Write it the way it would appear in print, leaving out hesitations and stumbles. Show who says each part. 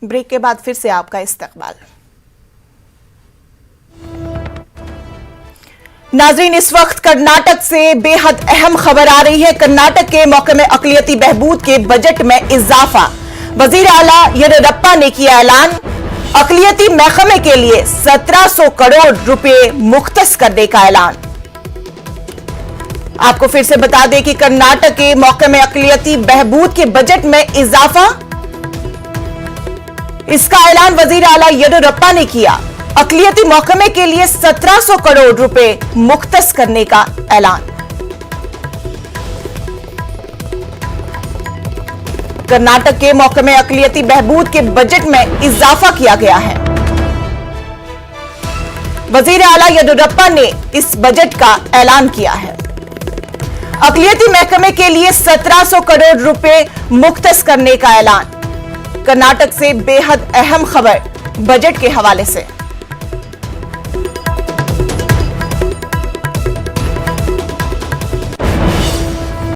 Speaker 1: Break के बाद फिर से आपका इस्तकबाल। नाज़रीन, इस वक्त कर्नाटक से बेहद अहम खबर आ रही है। कर्नाटक के महकमे अक़लियती बहबूद के बजट में इजाफा। वजीर आला येडियुरप्पा ने किया ऐलान, अक़लियती महकमे के लिए 1700 करोड़ रुपए मुख्तस करने का ऐलान। आपको फिर से बता दें कि कर्नाटक के महकमे अक़लियती बहबूद के बजट में इजाफा, इसका ऐलान वजीर आला येडियुरप्पा ने किया। अक़लियती महकमे के लिए 1700 करोड़ रुपए मुख्तस करने का ऐलान। कर्नाटक के महकमे अक़लियती बहबूद के बजट में इजाफा किया गया है। वजीर आला येडियुरप्पा ने इस बजट का ऐलान किया है। अक़लियती महकमे के लिए 1700 करोड़ रुपए मुख्तस करने का ऐलान। कर्नाटक से बेहद अहम खबर बजट के हवाले से।